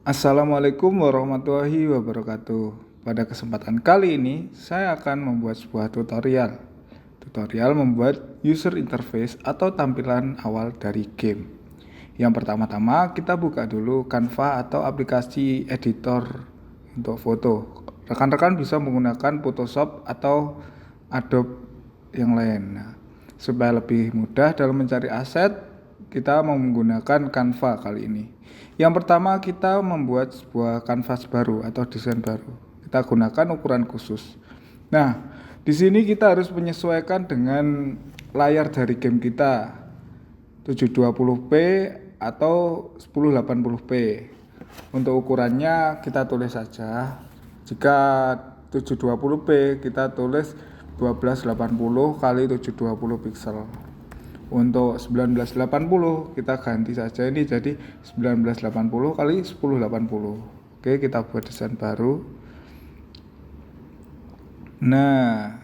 Assalamualaikum warahmatullahi wabarakatuh. Pada kesempatan kali ini, saya akan membuat sebuah tutorial. Tutorial membuat user interface atau tampilan awal dari game. Yang pertama-tama kita buka dulu Canva atau aplikasi editor untuk foto. Rekan-rekan bisa menggunakan Photoshop atau Adobe yang lain. Nah, supaya lebih mudah dalam mencari aset, kita menggunakan Canva kali ini. Yang pertama kita membuat sebuah kanvas baru atau desain baru. Kita gunakan ukuran khusus. Nah, di sini kita harus menyesuaikan dengan layar dari game kita 720p atau 1080p. Untuk ukurannya kita tulis saja. Jika 720p kita tulis 1280 kali 720 pixel. Untuk 1980 kita ganti saja ini jadi 1980 kali 1080. Oke, kita buat desain baru. Nah,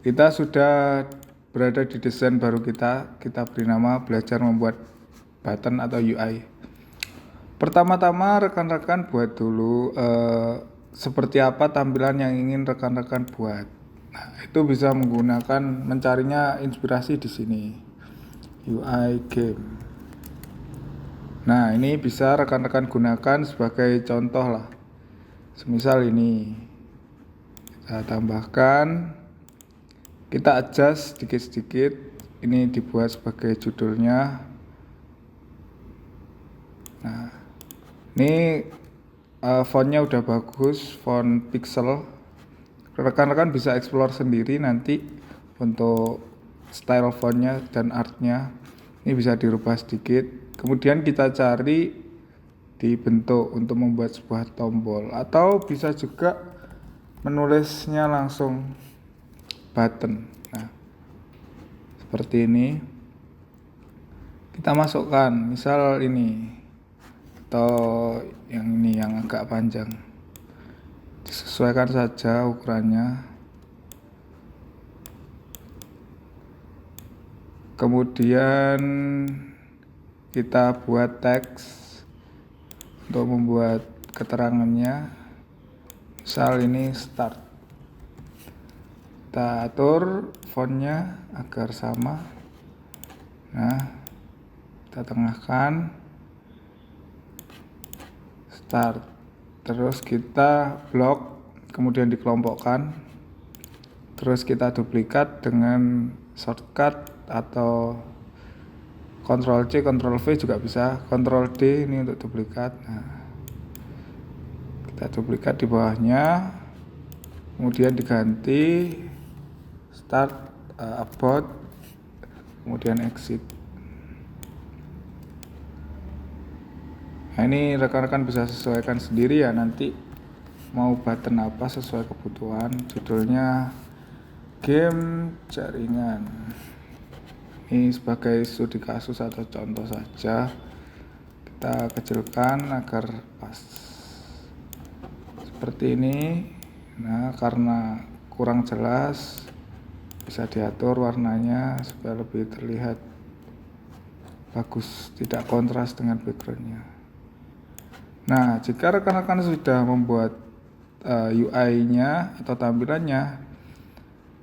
kita sudah berada di desain baru kita. Kita beri nama belajar membuat button atau UI. Pertama-tama rekan-rekan buat dulu seperti apa tampilan yang ingin rekan-rekan buat. Nah, itu bisa menggunakan mencarinya inspirasi di sini. UI game. Nah, ini bisa rekan-rekan gunakan sebagai contoh lah. Semisal ini. Kita tambahkan, kita adjust sedikit-sedikit. Ini dibuat sebagai judulnya. Nah, ini fontnya udah bagus, font pixel. Rekan-rekan bisa explore sendiri nanti untuk style fontnya dan artnya. Ini bisa dirubah sedikit. Kemudian kita cari di bentuk untuk membuat sebuah tombol, atau bisa juga menulisnya langsung button. Nah, seperti ini. Kita masukkan, misal ini atau yang ini yang agak panjang. Disesuaikan saja ukurannya. Kemudian kita buat teks untuk membuat keterangannya. Misal ini start. Kita atur fontnya agar sama. Nah, kita tengahkan start. Terus kita blok, kemudian dikelompokkan. Terus kita duplikat dengan shortcut atau Ctrl C, Ctrl V juga bisa. Ctrl D ini untuk duplikat. Nah, kita duplikat di bawahnya. Kemudian diganti start, about, kemudian exit. Nah, ini rekan-rekan bisa sesuaikan sendiri ya, nanti mau button apa sesuai kebutuhan. Judulnya game jaringan. Ini sebagai studi kasus atau contoh saja. Kita kecilkan agar pas seperti ini. Nah, karena kurang jelas, bisa diatur warnanya supaya lebih terlihat bagus, tidak kontras dengan backgroundnya. Nah, jika rekan-rekan sudah membuat UI-nya atau tampilannya,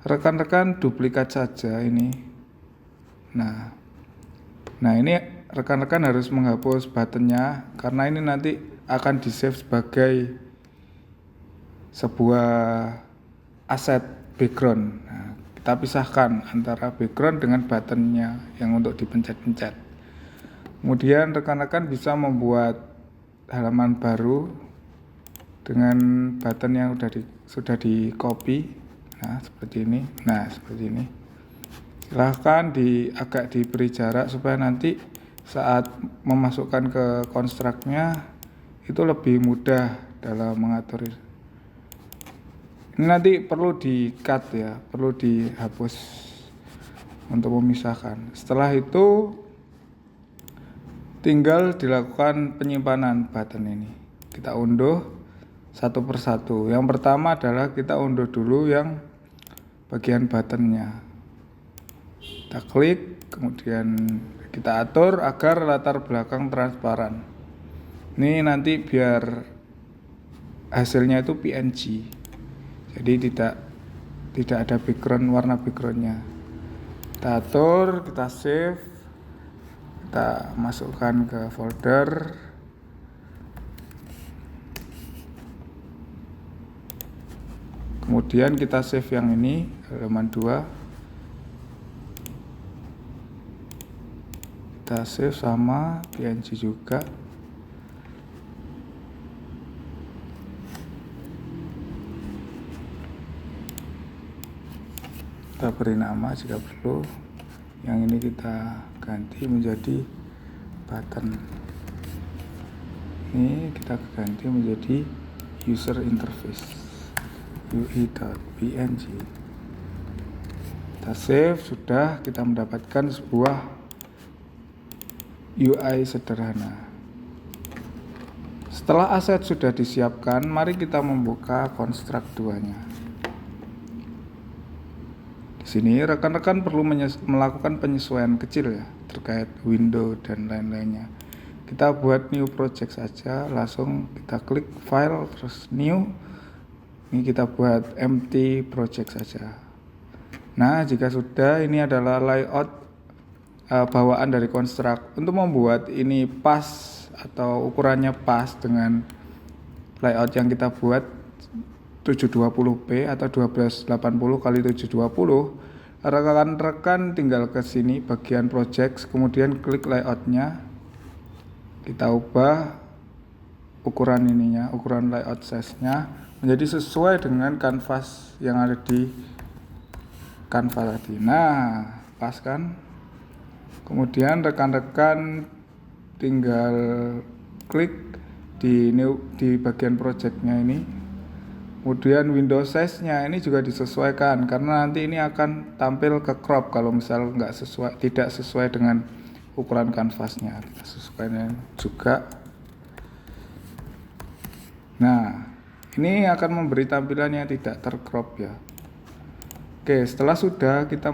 rekan-rekan duplikat saja ini. Nah, ini rekan-rekan harus menghapus buttonnya karena ini nanti akan di-save sebagai sebuah aset background. Nah, kita pisahkan antara background dengan buttonnya yang untuk dipencet-pencet. Kemudian rekan-rekan bisa membuat halaman baru dengan button yang sudah di copy. Nah, seperti ini. Silahkan agak diberi jarak supaya nanti saat memasukkan ke konstruknya itu lebih mudah dalam mengatur. Ini nanti perlu di-cut ya, perlu dihapus untuk memisahkan. Setelah itu tinggal dilakukan penyimpanan button ini. Kita unduh satu persatu. Yang pertama adalah kita unduh dulu yang bagian buttonnya. Kita klik, kemudian kita atur agar latar belakang transparan. Ini nanti biar hasilnya itu PNG. Jadi tidak ada background, warna backgroundnya. Kita atur, kita save, kita masukkan ke folder. Kemudian kita save yang ini, halaman 2. Kita save sama PNG juga. Kita beri nama jika perlu. Yang ini kita ganti menjadi button. Ini kita ganti menjadi user interface ui.png. Kita save, sudah kita mendapatkan sebuah UI sederhana. Setelah aset sudah disiapkan, mari kita membuka construct 2-nya. Di sini rekan-rekan perlu melakukan penyesuaian kecil ya terkait window dan lain-lainnya. Kita buat new project saja, langsung kita klik file terus new. Ini kita buat empty project saja. Nah, jika sudah, ini adalah layout bawaan dari construct. Untuk membuat ini pas atau ukurannya pas dengan layout yang kita buat 720p atau 1280 kali 720, rekan-rekan tinggal ke sini bagian project, kemudian klik layoutnya, kita ubah ukuran ininya, ukuran layout size-nya menjadi sesuai dengan kanvas yang ada di Canva tadi. Nah, pas kan? Kemudian rekan-rekan tinggal klik di bagian project-nya ini. Kemudian window size-nya ini juga disesuaikan karena nanti ini akan tampil ke crop kalau misal tidak sesuai dengan ukuran kanvasnya. Kita sesuaikan juga. Nah, ini akan memberi tampilan yang tidak tercrop ya. Oke, setelah sudah kita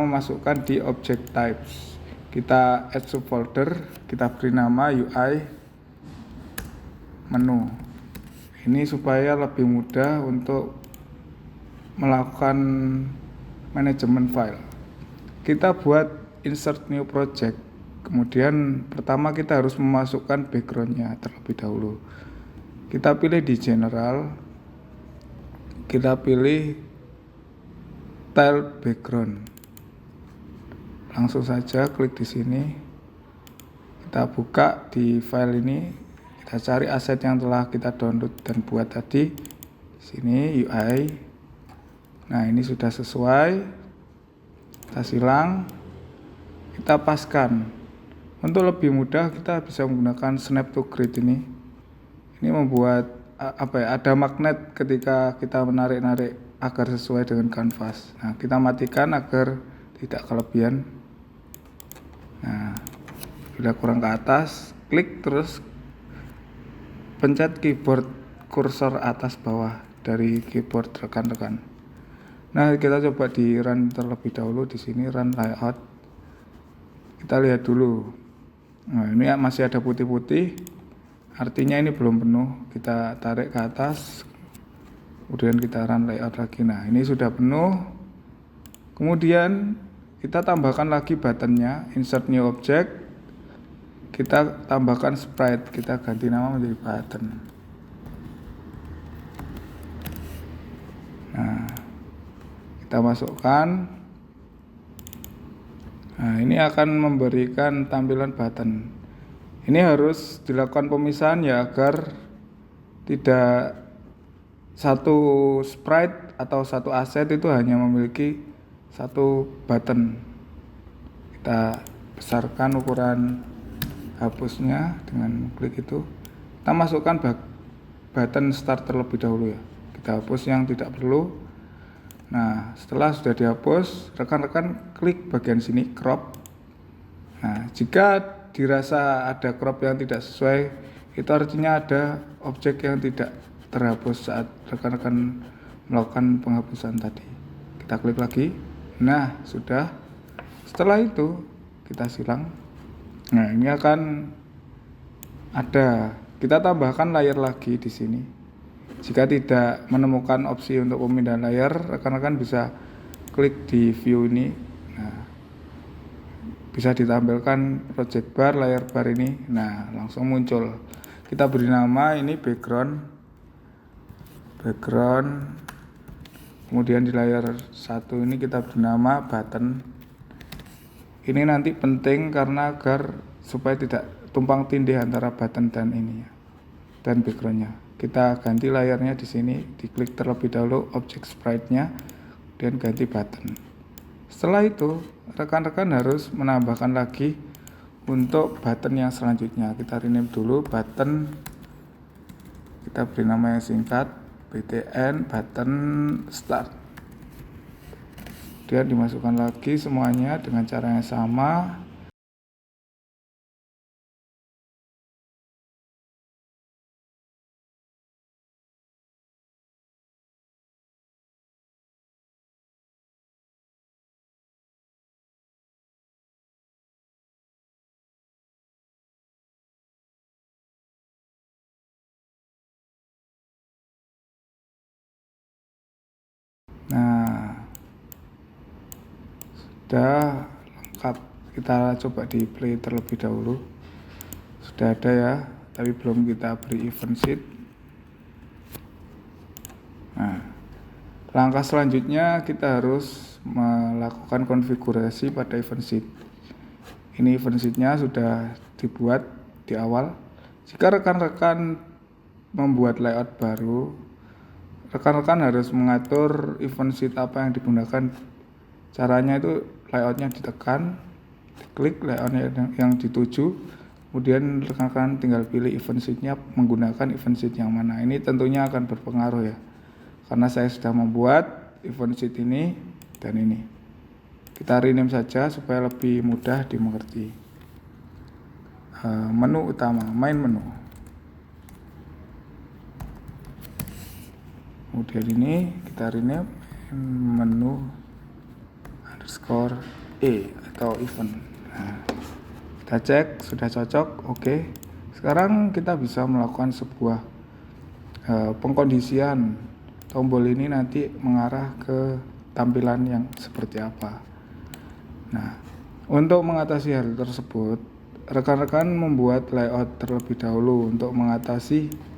memasukkan di object types. Kita add subfolder, kita beri nama UI menu. Ini supaya lebih mudah untuk melakukan manajemen file. Kita buat insert new project. Kemudian pertama kita harus memasukkan backgroundnya terlebih dahulu. Kita pilih di general. Kita pilih tile background. Langsung saja klik di sini. Kita buka di file ini. Kita cari aset yang telah kita download dan buat tadi. Sini UI. Nah, ini sudah sesuai. Kita silang. Kita paskan. Untuk lebih mudah kita bisa menggunakan snap to grid ini. Ini membuat ada magnet ketika kita menarik-narik agar sesuai dengan kanvas. Nah, kita matikan agar tidak kelebihan. Nah, bila kurang ke atas, klik terus pencet keyboard kursor atas bawah dari keyboard rekan-rekan. Nah, kita coba di run terlebih dahulu di sini run layout. Kita lihat dulu. Nah, ini masih ada putih-putih. Artinya ini belum penuh. Kita tarik ke atas. Kemudian kita run layout lagi. Nah, ini sudah penuh. Kemudian kita tambahkan lagi buttonnya, insert new object. Kita tambahkan sprite, kita ganti nama menjadi button. Nah, kita masukkan. Nah, ini akan memberikan tampilan button. Ini harus dilakukan pemisahan ya agar tidak satu sprite atau satu aset itu hanya memiliki satu button. Kita besarkan ukuran hapusnya dengan klik itu. Kita masukkan button start terlebih dahulu ya. Kita hapus yang tidak perlu. Nah, setelah sudah dihapus, rekan-rekan klik bagian sini crop. Nah, jika dirasa ada crop yang tidak sesuai, itu artinya ada objek yang tidak terhapus saat rekan-rekan melakukan penghapusan tadi. Kita klik lagi. Nah, sudah. Setelah itu kita silang. Nah, ini akan Ada. Kita tambahkan layar lagi di sini. Jika tidak menemukan opsi untuk pemindahan layar, rekan-rekan bisa klik di view ini. Nah, bisa ditampilkan project bar, layar bar ini. Nah, langsung muncul. Kita beri nama ini background. Kemudian di layar satu ini kita beri nama button. Ini nanti penting karena agar supaya tidak tumpang tindih antara button dan ini dan backgroundnya. Kita ganti layarnya di sini, diklik terlebih dahulu objek sprite-nya, dan ganti button. Setelah itu, rekan-rekan harus menambahkan lagi untuk button yang selanjutnya. Kita rename dulu button, kita beri nama yang singkat, btn button start. Kemudian dimasukkan lagi semuanya dengan cara yang sama. Nah, sudah lengkap. Kita coba di play terlebih dahulu. Sudah ada ya, tapi belum kita beri event sheet. Nah, langkah selanjutnya kita harus melakukan konfigurasi pada event sheet. Ini event sheet-nya sudah dibuat di awal. Jika rekan-rekan membuat layout baru, rekan-rekan harus mengatur event sheet apa yang digunakan. Caranya itu layoutnya ditekan, diklik layoutnya yang dituju, kemudian rekan-rekan tinggal pilih event sheet-nya menggunakan event sheet yang mana. Ini tentunya akan berpengaruh ya, karena saya sudah membuat event sheet ini dan ini. Kita rename saja supaya lebih mudah dimengerti. Menu utama, main menu. Kemudian ini kita rename menu underscore atau event. Nah, kita cek sudah cocok, oke. Sekarang kita bisa melakukan sebuah pengkondisian tombol ini nanti mengarah ke tampilan yang seperti apa. Nah, untuk mengatasi hal tersebut, rekan-rekan membuat layout terlebih dahulu untuk mengatasi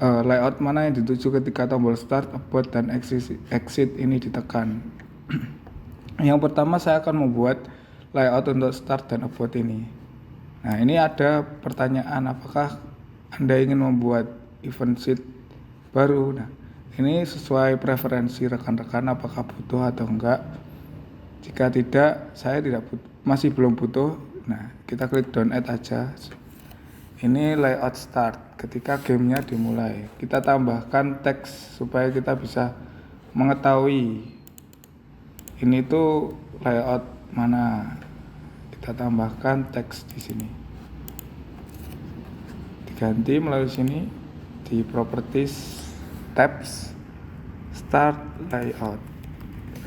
layout mana yang dituju ketika tombol start, abort, dan exit ini ditekan. Yang pertama saya akan membuat layout untuk start dan abort ini. Nah, ini ada pertanyaan, apakah Anda ingin membuat event sheet baru? Nah, ini sesuai preferensi rekan-rekan apakah butuh atau enggak. Jika tidak, saya masih belum butuh. Nah, kita klik download aja. Ini layout start, ketika gamenya dimulai. Kita tambahkan teks supaya kita bisa mengetahui ini tuh layout mana. Kita tambahkan teks di sini. Diganti melalui sini di properties tabs start layout.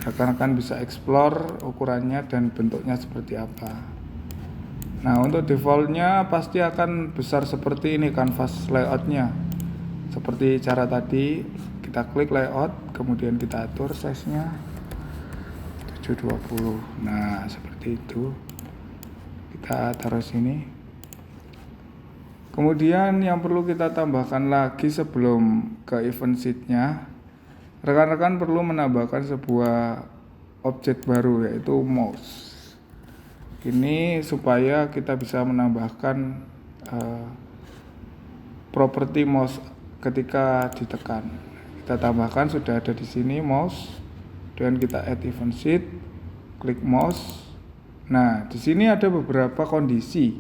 Rekan-rekan bisa explore ukurannya dan bentuknya seperti apa. Nah, untuk defaultnya pasti akan besar seperti ini canvas layoutnya. Seperti cara tadi, kita klik layout, kemudian kita atur size-nya 720. Nah, seperti itu. Kita taruh sini. Kemudian yang perlu kita tambahkan lagi sebelum ke event sheet-nya, rekan-rekan perlu menambahkan sebuah objek baru yaitu mouse. Ini supaya kita bisa menambahkan properti mouse ketika ditekan. Kita tambahkan sudah ada di sini mouse, dan kita add event sheet, klik mouse. Nah, di sini ada beberapa kondisi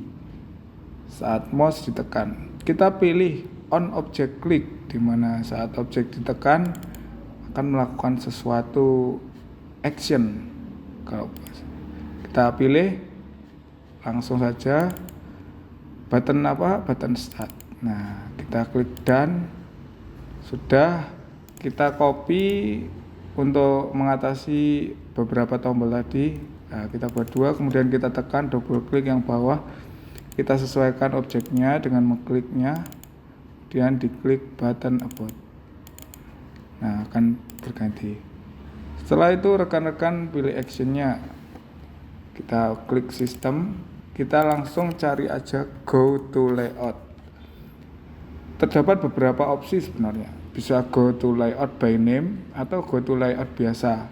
saat mouse ditekan. Kita pilih on object click, di mana saat objek ditekan akan melakukan sesuatu action. Kalau kita pilih langsung saja button button start. Nah, kita klik done. Sudah, kita copy untuk mengatasi beberapa tombol tadi. Nah, kita buat 2, kemudian kita tekan double klik yang bawah, Kita sesuaikan objeknya dengan mengkliknya, kemudian diklik button about. Nah, akan berganti. Setelah itu rekan-rekan pilih actionnya. Kita klik sistem, kita langsung cari aja go to layout. Terdapat beberapa opsi sebenarnya. Bisa go to layout by name atau go to layout biasa.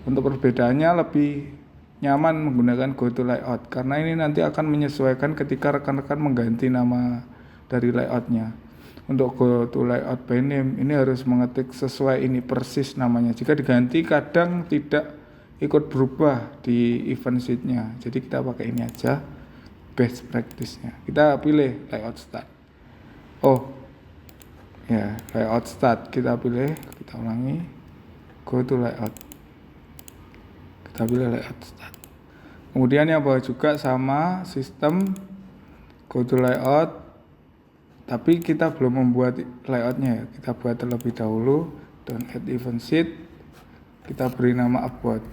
Untuk perbedaannya lebih nyaman menggunakan go to layout karena ini nanti akan menyesuaikan ketika rekan-rekan mengganti nama dari layoutnya. Untuk go to layout by name ini harus mengetik sesuai ini persis namanya. Jika diganti kadang tidak ikut berubah di event sheet-nya. Jadi kita pakai ini aja best practice-nya. Kita pilih layout start. Ya, layout start kita pilih, kita ulangi, go to layout, kita pilih layout start. Kemudian yang bawah juga sama sistem go to layout, tapi kita belum membuat layoutnya ya, kita buat terlebih dahulu. Don't add event sheet, kita beri nama about,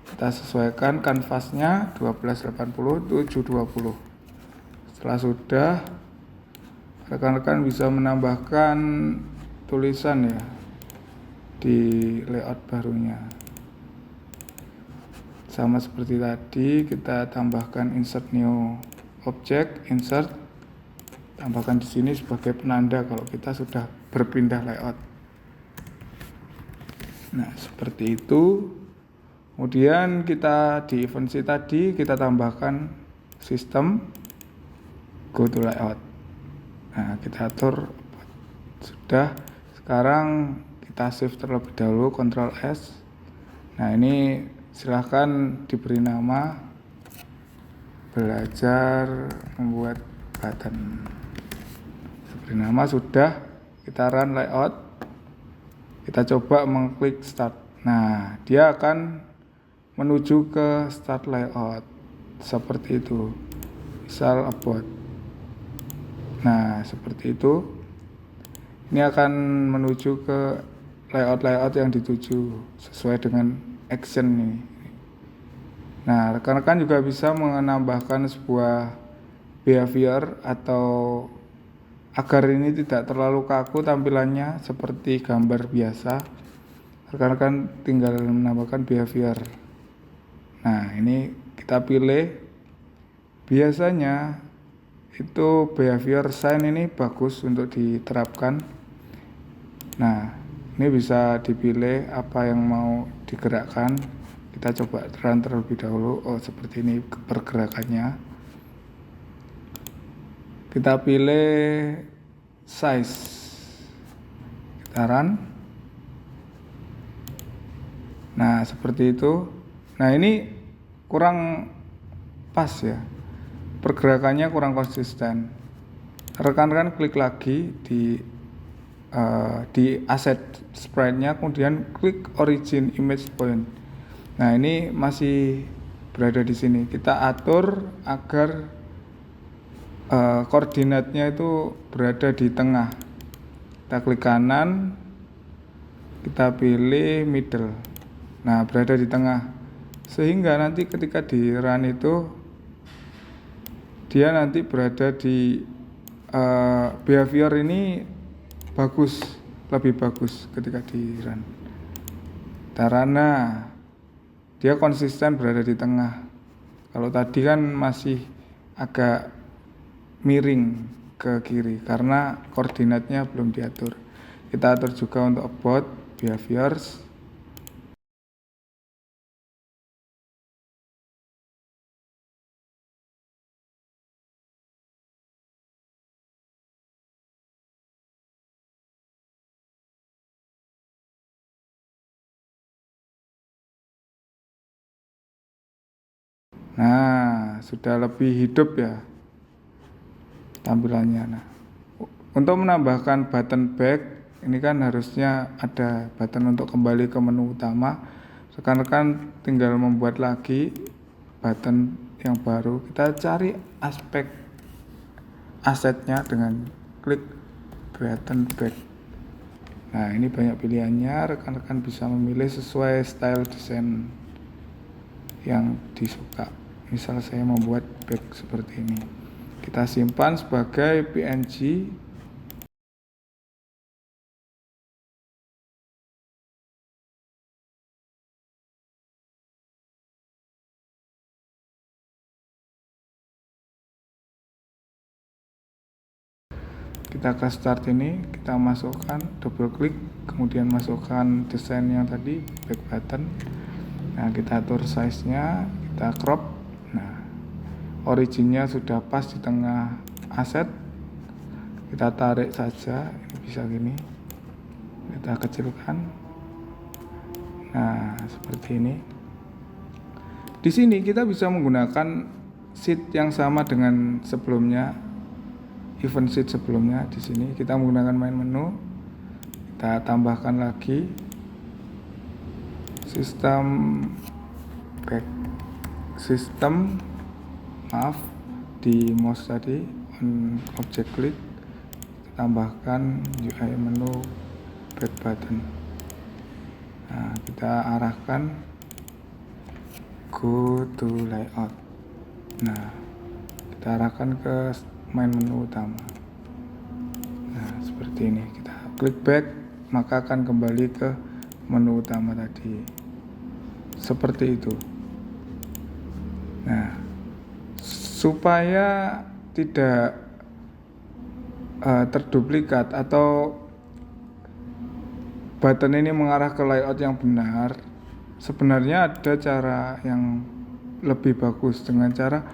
kita sesuaikan kanvasnya 1280 720. Setelah sudah, rekan-rekan bisa menambahkan tulisan ya di layout barunya. Sama seperti tadi, kita tambahkan insert new object, insert, tambahkan di sini sebagai penanda kalau kita sudah berpindah layout. Nah, seperti itu. Kemudian kita di event sheet tadi kita tambahkan sistem go to layout. Nah, kita atur sudah. Sekarang kita save terlebih dahulu, Ctrl S. Nah, ini silahkan diberi nama belajar membuat button. Diberi nama sudah, kita run layout. Kita coba mengklik start. Nah, dia akan menuju ke start layout seperti itu. Misal about. Nah, seperti itu. Ini akan menuju ke layout-layout yang dituju sesuai dengan action ini. Nah, rekan-rekan juga bisa menambahkan sebuah behavior atau agar ini tidak terlalu kaku tampilannya seperti gambar biasa. Rekan-rekan tinggal menambahkan behavior. Nah, ini kita pilih. Biasanya itu behavior sign ini bagus untuk diterapkan. Nah, ini bisa dipilih apa yang mau digerakkan. Kita coba run terlebih dahulu. Seperti ini pergerakannya. Kita pilih size. Kita run. Nah, seperti itu. Nah, ini kurang pas ya. Pergerakannya kurang konsisten. Rekan-rekan klik lagi di asset sprite-nya, kemudian klik origin image point. Nah, ini masih berada di sini. Kita atur agar koordinatnya itu berada di tengah. Kita klik kanan, kita pilih middle. Nah, berada di tengah. Sehingga nanti ketika di run itu dia nanti berada di behavior ini bagus, lebih bagus ketika di run. Karena dia konsisten berada di tengah. Kalau tadi kan masih agak miring ke kiri karena koordinatnya belum diatur. Kita atur juga untuk about behaviors. Nah, sudah lebih hidup ya tampilannya. Nah, untuk menambahkan button back, ini kan harusnya ada button untuk kembali ke menu utama. Rekan-rekan tinggal membuat lagi button yang baru. Kita cari aspek asetnya dengan klik button back. Nah, ini banyak pilihannya. Rekan-rekan bisa memilih sesuai style desain yang disuka. Misal saya membuat bag seperti ini, kita simpan sebagai PNG. Kita ke start ini, kita masukkan, double klik, kemudian masukkan desain yang tadi, back button. Nah, kita atur size nya, kita crop. Nah, originnya sudah pas di tengah aset, kita tarik saja, ini bisa gini, kita kecilkan. Nah, seperti ini. Di sini kita bisa menggunakan sheet yang sama dengan sebelumnya, event sheet sebelumnya. Di sini kita menggunakan main menu, kita tambahkan lagi sistem di mouse tadi, on object click, tambahkan UI menu back button. Nah, kita arahkan go to layout. Nah, kita arahkan ke main menu utama. Nah, seperti ini, kita klik back, maka akan kembali ke menu utama tadi, seperti itu. Nah, supaya tidak terduplikat atau button ini mengarah ke layout yang benar, sebenarnya ada cara yang lebih bagus dengan cara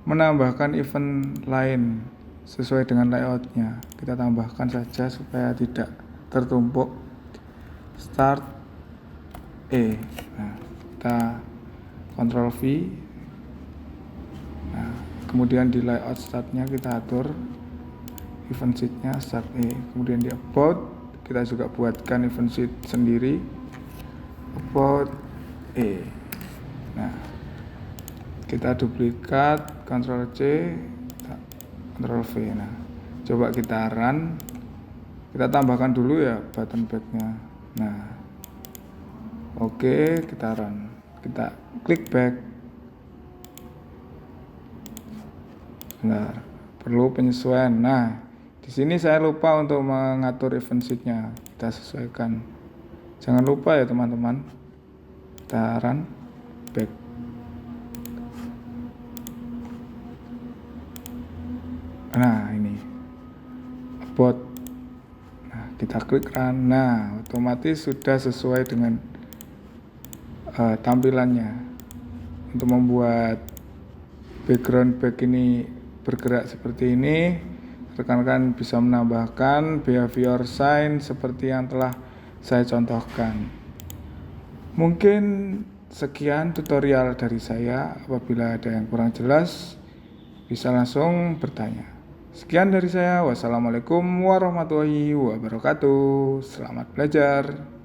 menambahkan event lain sesuai dengan layoutnya. Kita tambahkan saja supaya tidak tertumpuk. Start E. Nah, kita Ctrl V. Nah, kemudian di layout startnya kita atur event sheet-nya start E. Kemudian di about kita juga buatkan event sheet sendiri, about E. Nah, kita duplikat, Ctrl C, Ctrl V. Nah, coba kita run, kita tambahkan dulu ya button back-nya. Nah, oke, kita run, kita klik back. Benar, perlu penyesuaian. Nah, di sini saya lupa untuk mengatur event sheet-nya, kita sesuaikan. Jangan lupa ya teman-teman. Kita run back. Nah, ini about. Nah, kita klik run. Nah, otomatis sudah sesuai dengan tampilannya. Untuk membuat background back ini bergerak seperti ini, rekan-rekan bisa menambahkan behavior sign seperti yang telah saya contohkan. Mungkin sekian tutorial dari saya. Apabila ada yang kurang jelas, bisa langsung bertanya. Sekian dari saya. Wassalamualaikum warahmatullahi wabarakatuh. Selamat belajar.